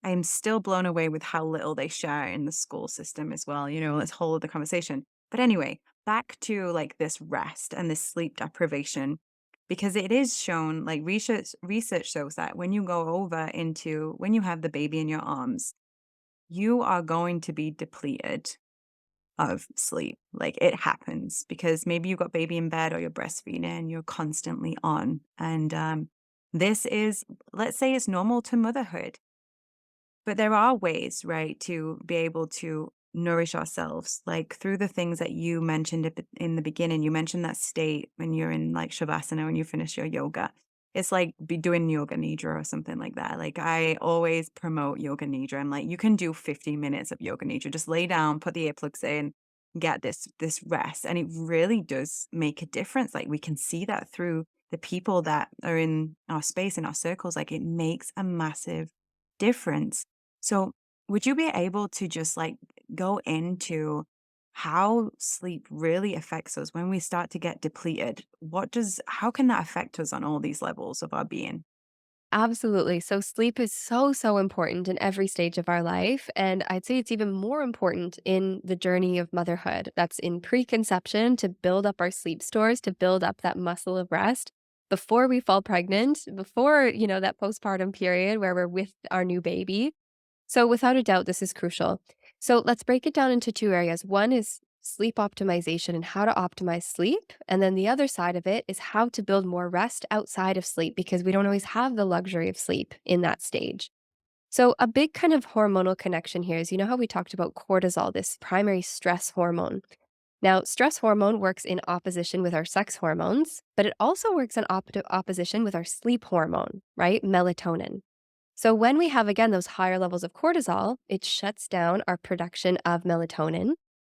I'm still blown away with how little they share in the school system as well. This whole other conversation. But anyway, back to like this rest and this sleep deprivation, because it is shown, like research shows that when you go over into when you have the baby in your arms, you are going to be depleted of sleep. Like it happens because maybe you got baby in bed or you're breastfeeding and you're constantly on. And this is, let's say, it's normal to motherhood. But there are ways, right, to be able to nourish ourselves, like through the things that you mentioned in the beginning. You mentioned that state when you're in like Shavasana when you finish your yoga. It's like be doing yoga nidra or something like that. Like I always promote yoga nidra. I'm like, you can do 15 minutes of yoga nidra. Just lay down, put the earplugs in, get this rest. And it really does make a difference. Like we can see that through the people that are in our space, in our circles. Like it makes a massive difference. So, would you be able to just like go into how sleep really affects us when we start to get depleted? How can that affect us on all these levels of our being? Absolutely. So sleep is so, so important in every stage of our life. And I'd say it's even more important in the journey of motherhood. That's in preconception to build up our sleep stores, to build up that muscle of rest before we fall pregnant, before, that postpartum period where we're with our new baby. So, without a doubt, this is crucial. So, let's break it down into two areas. One is sleep optimization and how to optimize sleep. And then the other side of it is how to build more rest outside of sleep because we don't always have the luxury of sleep in that stage. So, a big kind of hormonal connection here is how we talked about cortisol, this primary stress hormone. Now, stress hormone works in opposition with our sex hormones, but it also works in opposition with our sleep hormone, right? Melatonin. So, when we have, again, those higher levels of cortisol, it shuts down our production of melatonin.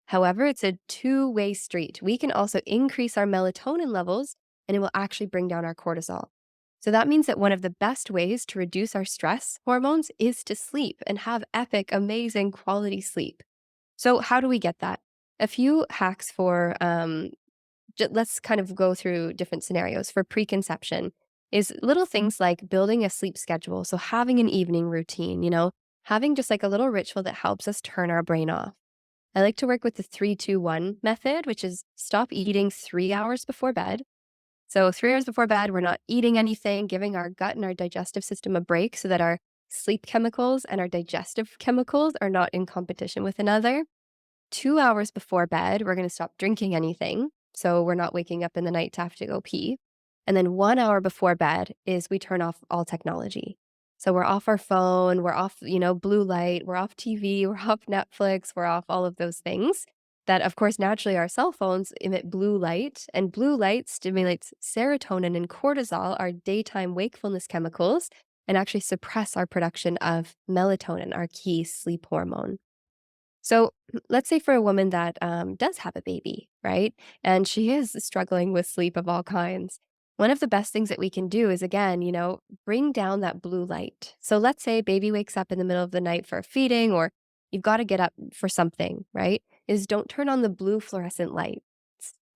However, it's a two-way street. We can also increase our melatonin levels, and it will actually bring down our cortisol. So, that means that one of the best ways to reduce our stress hormones is to sleep and have epic, amazing quality sleep. So, how do we get that? A few hacks for let's kind of go through different scenarios for preconception is little things like building a sleep schedule. So having an evening routine, having just like a little ritual that helps us turn our brain off. I like to work with the 3-2-1 method, which is stop eating 3 hours before bed. So 3 hours before bed, we're not eating anything, giving our gut and our digestive system a break so that our sleep chemicals and our digestive chemicals are not in competition with another. 2 hours before bed, we're going to stop drinking anything. So we're not waking up in the night to have to go pee. And then 1 hour before bed is we turn off all technology. So we're off our phone, we're off, blue light, we're off TV, we're off Netflix, we're off all of those things that, of course, naturally our cell phones emit blue light, and blue light stimulates serotonin and cortisol, our daytime wakefulness chemicals, and actually suppress our production of melatonin, our key sleep hormone. So let's say for a woman that does have a baby, right? And she is struggling with sleep of all kinds. One of the best things that we can do is, again, bring down that blue light. So let's say baby wakes up in the middle of the night for a feeding, or you've got to get up for something, right? Is don't turn on the blue fluorescent lights,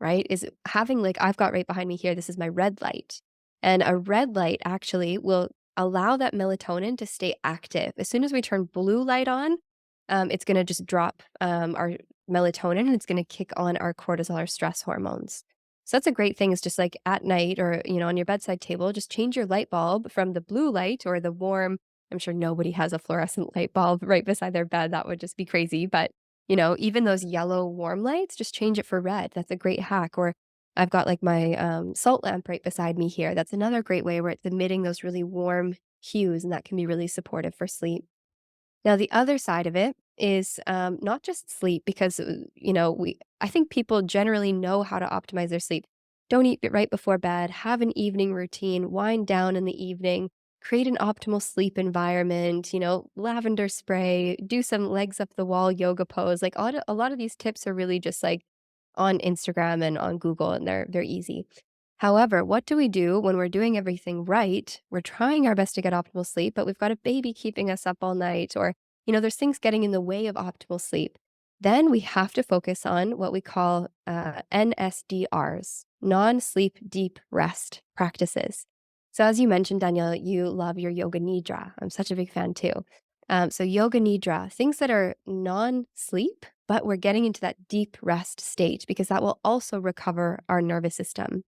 right? Is having, like, I've got right behind me here, this is my red light. And a red light actually will allow that melatonin to stay active. As soon as we turn blue light on, it's gonna just drop, our melatonin, and it's gonna kick on our cortisol, our stress hormones. So that's a great thing is just, like, at night or, on your bedside table, just change your light bulb from the blue light or the warm. I'm sure nobody has a fluorescent light bulb right beside their bed, that would just be crazy, but, even those yellow warm lights, just change it for red. That's a great hack. Or I've got, like, my, salt lamp right beside me here. That's another great way where it's emitting those really warm hues, and that can be really supportive for sleep. Now, the other side of it is not just sleep, because I think people generally know how to optimize their sleep. Don't eat right before bed. Have an evening routine. Wind down in the evening. Create an optimal sleep environment. Lavender spray. Do some legs up the wall yoga pose. Like a lot of these tips are really just like on Instagram and on Google, and they're easy. However, what do we do when we're doing everything right? We're trying our best to get optimal sleep, but we've got a baby keeping us up all night, or, there's things getting in the way of optimal sleep. Then we have to focus on what we call NSDRs, non sleep deep rest practices. So, as you mentioned, Danielle, you love your yoga nidra. I'm such a big fan too. So, yoga nidra, things that are non sleep, but we're getting into that deep rest state because that will also recover our nervous system.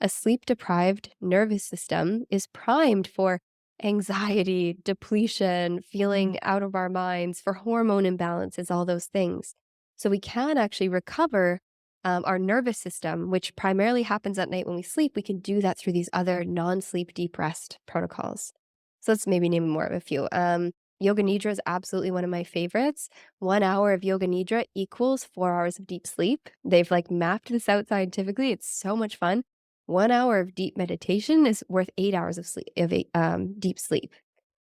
A sleep deprived nervous system is primed for anxiety, depletion, Mm. feeling out of our minds, for hormone imbalances, all those things. So we can actually recover our nervous system, which primarily happens at night when we sleep. We can do that through these other non sleep deep rest protocols. So let's maybe name more of a few. Yoga Nidra is absolutely one of my favorites. 1 hour of Yoga Nidra equals 4 hours of deep sleep. They've like mapped this out scientifically. It's so much fun. 1 hour of deep meditation is worth 8 hours of sleep of deep sleep.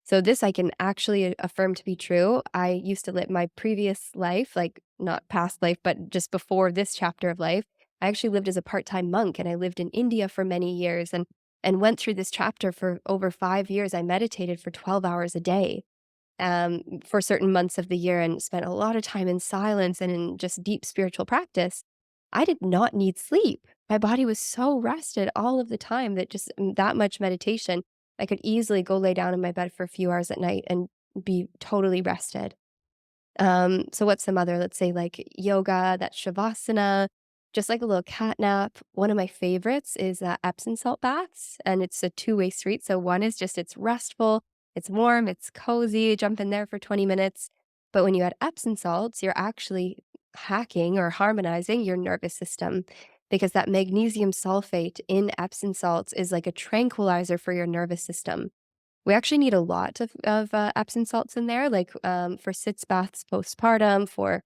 So this I can actually affirm to be true. I used to live my previous life, like not past life, but just before this chapter of life. I actually lived as a part-time monk, and I lived in India for many years and went through this chapter for over 5 years. I meditated for 12 hours a day for certain months of the year and spent a lot of time in silence and in just deep spiritual practice. I did not need sleep. My body was so rested all of the time that just that much meditation, I could easily go lay down in my bed for a few hours at night and be totally rested. So what's some other, let's say like yoga, that's shavasana, just like a little cat nap. One of my favorites is Epsom salt baths, and it's a two-way street. So one is just it's restful, it's warm, it's cozy, jump in there for 20 minutes. But when you add Epsom salts, you're actually hacking or harmonizing your nervous system because that magnesium sulfate in Epsom salts is like a tranquilizer for your nervous system. We actually need a lot of Epsom salts in there, like, for sitz baths postpartum, for,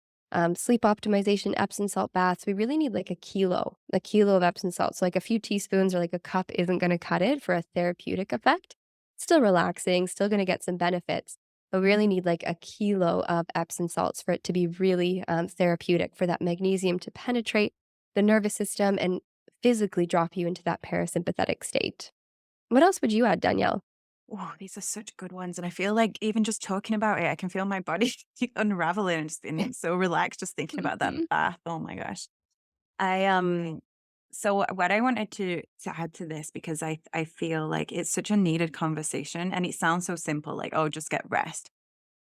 sleep optimization Epsom salt baths, we really need like a kilo of Epsom salts. So, like, a few teaspoons or like a cup isn't gonna cut it for a therapeutic effect. Still relaxing, still gonna get some benefits, but we really need like a kilo of Epsom salts for it to be really, therapeutic, for that magnesium to penetrate the nervous system and physically drop you into that parasympathetic state. What else would you add, Danielle? Oh, these are such good ones. And I feel like even just talking about it, I can feel my body unraveling and just being so relaxed just thinking about that Mhm. bath. Oh my gosh. I so what I wanted to add to this, because I feel like it's such a needed conversation and it sounds so simple, like, oh, just get rest.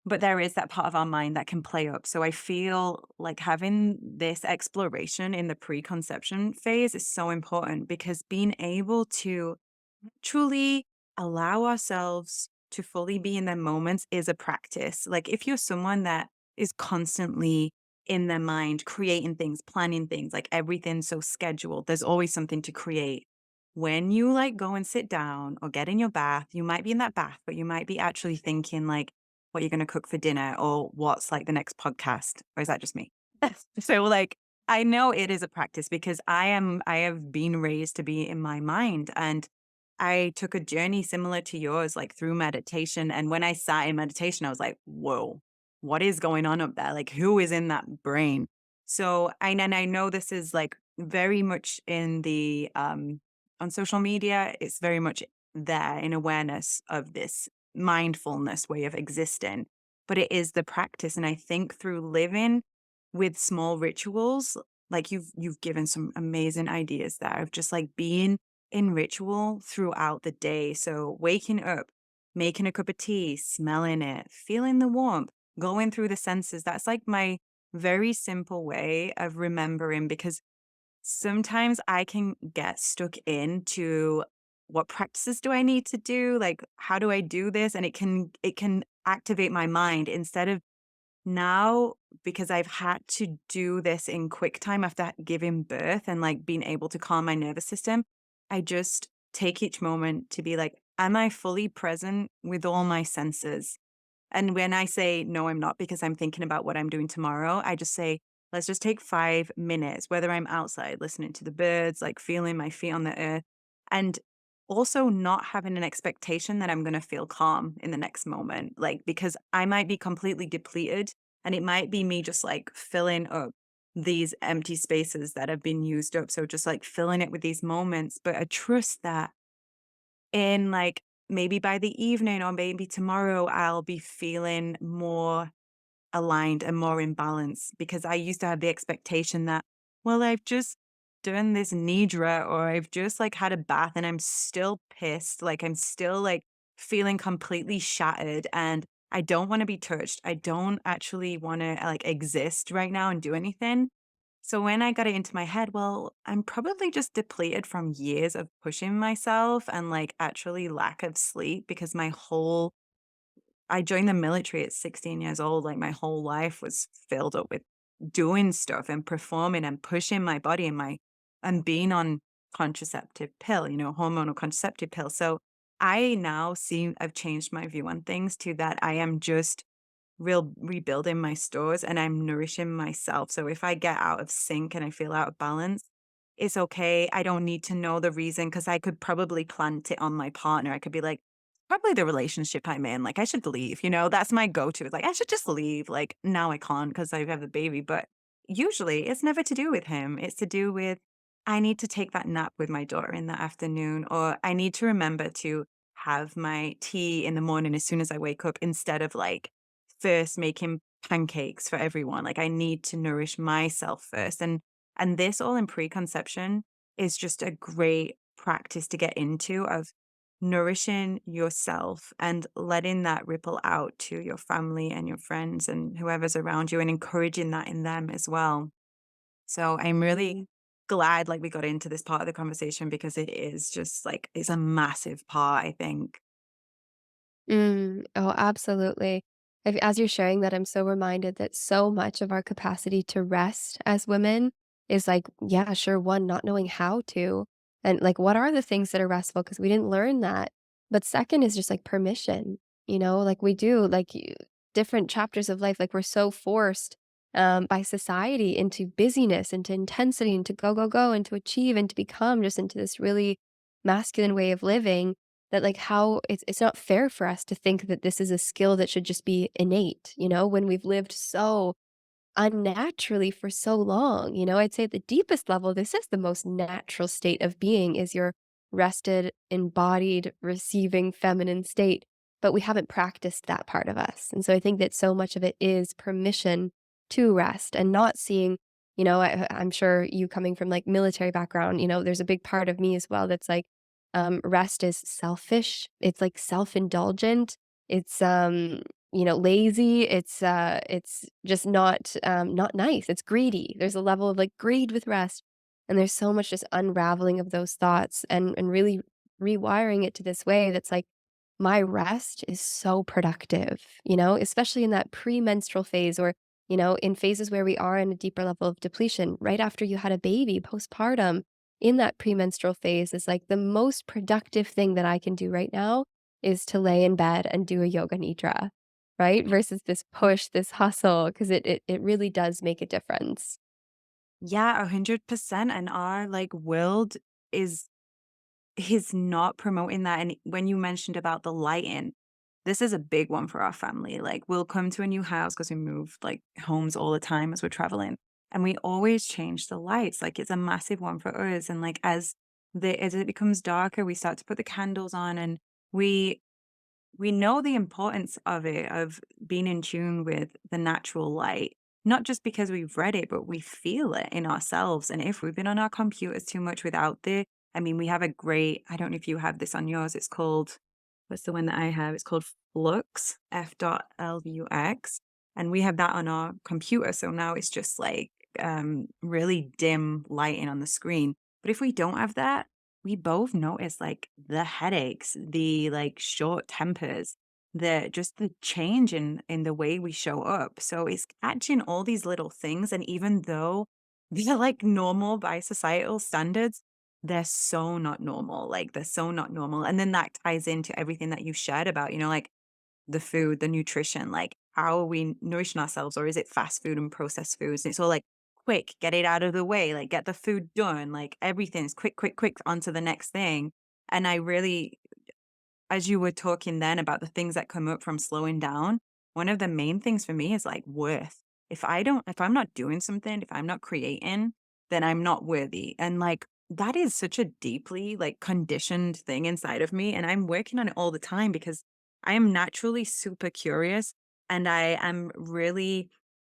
But there is that part of our mind that can play up. So I feel like having this exploration in the preconception phase is so important, because being able to truly allow ourselves to fully be in the moments is a practice. Like, if you're someone that is constantly in their mind, creating things, planning things, like everything's so scheduled, there's always something to create. When you like go and sit down or get in your bath, you might be in that bath, but you might be actually thinking like what you're going to cook for dinner or what's like the next podcast. Or is that just me? So like, I know it is a practice because I have been raised to be in my mind, and I took a journey similar to yours, like through meditation. And when I sat in meditation, I was like, whoa, what is going on up there? Like, who is in that brain? So, and I know this is like very much in the, on social media, it's very much there in awareness of this mindfulness way of existing, but it is the practice. And I think through living with small rituals, like you've given some amazing ideas there of just like being in ritual throughout the day. So waking up, making a cup of tea, smelling it, feeling the warmth, going through the senses. That's like my very simple way of remembering, because sometimes I can get stuck into what practices do I need to do? Like, how do I do this? And it can activate my mind instead of now, because I've had to do this in quick time after giving birth and like being able to calm my nervous system. I just take each moment to be like, am I fully present with all my senses? And when I say, no, I'm not, because I'm thinking about what I'm doing tomorrow, I just say, let's just take 5 minutes, whether I'm outside listening to the birds, like feeling my feet on the earth, and also not having an expectation that I'm going to feel calm in the next moment. Like, because I might be completely depleted and it might be me just like filling up these empty spaces that have been used up. So just like filling it with these moments. But I trust that in like maybe by the evening or maybe tomorrow, I'll be feeling more aligned and more in balance, because I used to have the expectation that, well, I've just done this nidra or I've just like had a bath and I'm still pissed. Like I'm still like feeling completely shattered and I don't want to be touched. I don't actually want to like exist right now and do anything. So when I got it into my head, well, I'm probably just depleted from years of pushing myself and like actually lack of sleep because I joined the military at 16 years old. Like my whole life was filled up with doing stuff and performing and pushing my body and being on contraceptive pill, hormonal contraceptive pill. So I now see I've changed my view on things to that I am just rebuilding my stores and I'm nourishing myself. So if I get out of sync and I feel out of balance, it's okay. I don't need to know the reason because I could probably plant it on my partner. I could be like, probably the relationship I'm in. Like, I should leave. That's my go to. It's like, I should just leave. Like, now I can't because I have a baby. But usually it's never to do with him. It's to do with, I need to take that nap with my daughter in the afternoon, or I need to remember to have my tea in the morning as soon as I wake up instead of like first making pancakes for everyone. Like, I need to nourish myself first. And this all in preconception is just a great practice to get into of nourishing yourself and letting that ripple out to your family and your friends and whoever's around you and encouraging that in them as well. So I'm really Mm. glad like we got into this part of the conversation because it is just like it's a massive part, I think. Oh, absolutely. As you're sharing that, I'm so reminded that so much of our capacity to rest as women is like, yeah, sure, one, not knowing how to, and like, what are the things that are restful? Because we didn't learn that. But second is just like permission, like we do, like different chapters of life, like we're so forced by society into busyness, into intensity, into go, go, go, and to achieve and to become just into this really masculine way of living that like how it's not fair for us to think that this is a skill that should just be innate, when we've lived so unnaturally for so long, I'd say at the deepest level, this is the most natural state of being is your rested, embodied, receiving feminine state, but we haven't practiced that part of us. And so I think that so much of it is permission to rest and not seeing, I'm sure you coming from like military background, there's a big part of me as well that's like rest is selfish. It's like self-indulgent. It's lazy. It's just not nice. It's greedy. There's a level of like greed with rest. And there's so much just unraveling of those thoughts and really rewiring it to this way that's like my rest is so productive, especially in that premenstrual phase or, in phases where we are in a deeper level of depletion, right after you had a baby, postpartum, in that premenstrual phase is like the most productive thing that I can do right now is to lay in bed and do a yoga nidra, right? Versus this push, this hustle, because it really does make a difference. Yeah, 100%. And our like world is not promoting that. And when you mentioned about the lighting, this is a big one for our family. Like we'll come to a new house because we move like homes all the time as we're traveling. And we always change the lights. Like it's a massive one for us. And like as it becomes darker, we start to put the candles on and we we know the importance of it, of being in tune with the natural light, not just because we've read it, but we feel it in ourselves. And if we've been on our computers too much without I mean, we have a great, I don't know if you have this on yours. It's called, what's the one that I have? It's called Flux, F.LUX. And we have that on our computer. So now it's just like really dim lighting on the screen. But if we don't have that, we both notice like the headaches, the like short tempers, the change in the way we show up. So it's catching all these little things. And even though they're like normal by societal standards, they're so not normal. Like they're so not normal. And then that ties into everything that you shared about, like the food, the nutrition, like how are we nourishing ourselves, or is it fast food and processed foods? And it's all like quick, get it out of the way, like get the food done, like everything's quick, quick, quick onto the next thing. And I really, as you were talking then about the things that come up from slowing down, one of the main things for me is like worth. If I'm not doing something, if I'm not creating, then I'm not worthy. And like that is such a deeply like conditioned thing inside of me. And I'm working on it all the time because I am naturally super curious and I am really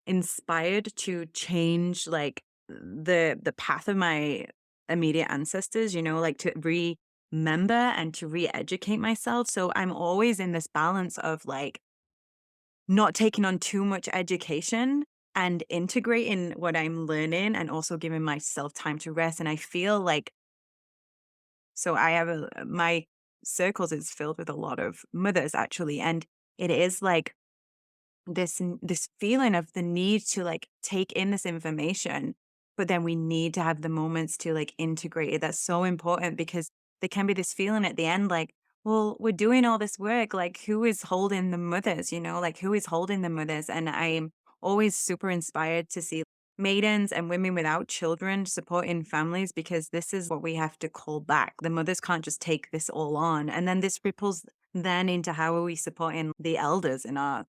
inspired to change like the path of my immediate ancestors, like to remember and to re-educate myself. So I'm always in this balance of like not taking on too much education and integrating what I'm learning and also giving myself time to rest. And I feel like, so I have my circles is filled with a lot of mothers actually. And it is like this feeling of the need to like take in this information, but then we need to have the moments to like integrate it. That's so important because there can be this feeling at the end like, well, we're doing all this work, like who is holding the mothers, like who is holding the mothers? And I'm always super inspired to see maidens and women without children supporting families, because this is what we have to call back. The mothers can't just take this all on, and then this ripples then into how are we supporting the elders in our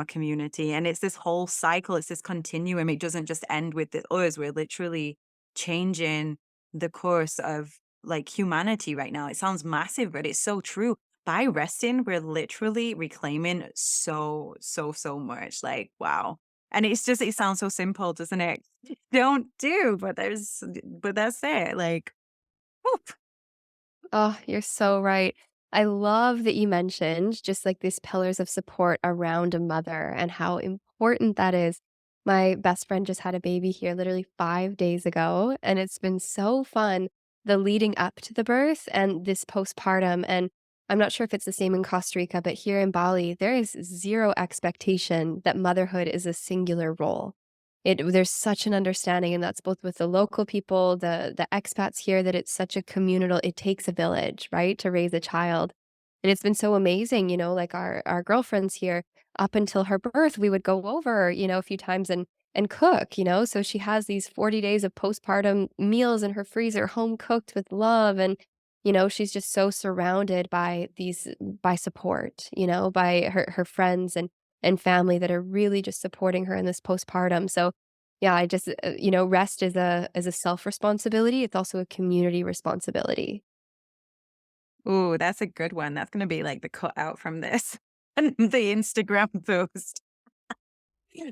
community. And it's this whole cycle, it's this continuum. It doesn't just end with the us. We're literally changing the course of like humanity right now. It sounds massive, but it's so true. By resting, we're literally reclaiming so much. Like, wow. And it's just, it sounds so simple, doesn't it? Don't do, but that's it. Like, whoop. Oh, you're so right. I love that you mentioned just like these pillars of support around a mother and how important that is. My best friend just had a baby here literally 5 days ago, and it's been so fun the leading up to the birth and this postpartum. And I'm not sure if it's the same in Costa Rica, but here in Bali, there is zero expectation that motherhood is a singular role. There's such an understanding, and that's both with the local people, the expats here, that it's such a communal, it takes a village, right, to raise a child. And it's been so amazing, like our girlfriends here, up until her birth, we would go over, a few times and cook, so she has these 40 days of postpartum meals in her freezer, home cooked with love. And she's just so surrounded by support, by her friends and family that are really just supporting her in this postpartum. So yeah, I just rest is a self responsibility. It's also a community responsibility. Ooh, that's a good one. That's gonna be like the cutout from this and the Instagram post.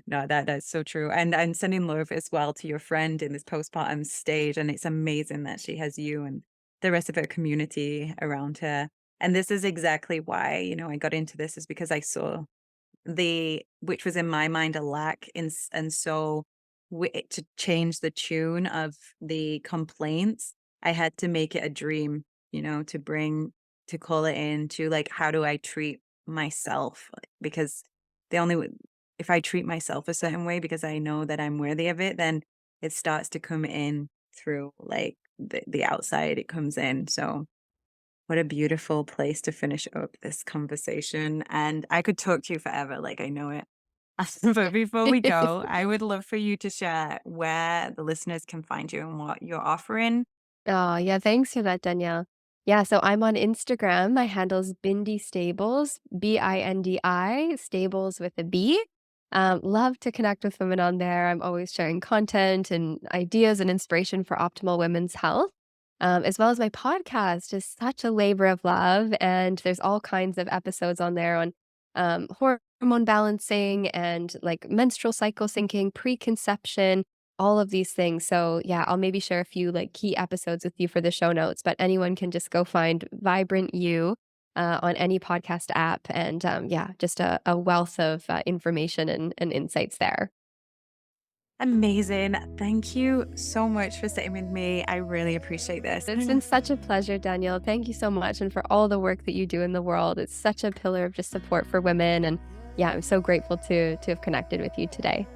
No, that's so true. And sending love as well to your friend in this postpartum stage. And it's amazing that she has you and the rest of her community around her. And this is exactly why, I got into this, is because I saw which was in my mind a lack and so to change the tune of the complaints, I had to make it a dream, to call it in to like, how do I treat myself? Because the only if I treat myself a certain way because I know that I'm worthy of it, then it starts to come in through like the outside, it comes in. So what a beautiful place to finish up this conversation. And I could talk to you forever, like I know it. But before we go, I would love for you to share where the listeners can find you and what you're offering. Oh, yeah, thanks for that, Danielle. Yeah, so I'm on Instagram. My handle's Bindi Stables, Bindi, Stables with a B. Love to connect with women on there. I'm always sharing content and ideas and inspiration for optimal women's health. As well as my podcast is such a labor of love, and there's all kinds of episodes on there on hormone balancing and like menstrual cycle syncing, preconception, all of these things. So yeah, I'll maybe share a few like key episodes with you for the show notes, but anyone can just go find Vibrant You on any podcast app. And yeah, just a wealth of information and insights there. Amazing. Thank you so much for sitting with me. I really appreciate this. It's been such a pleasure, Danielle. Thank you so much. And for all the work that you do in the world. It's such a pillar of just support for women. And yeah, I'm so grateful to have connected with you today.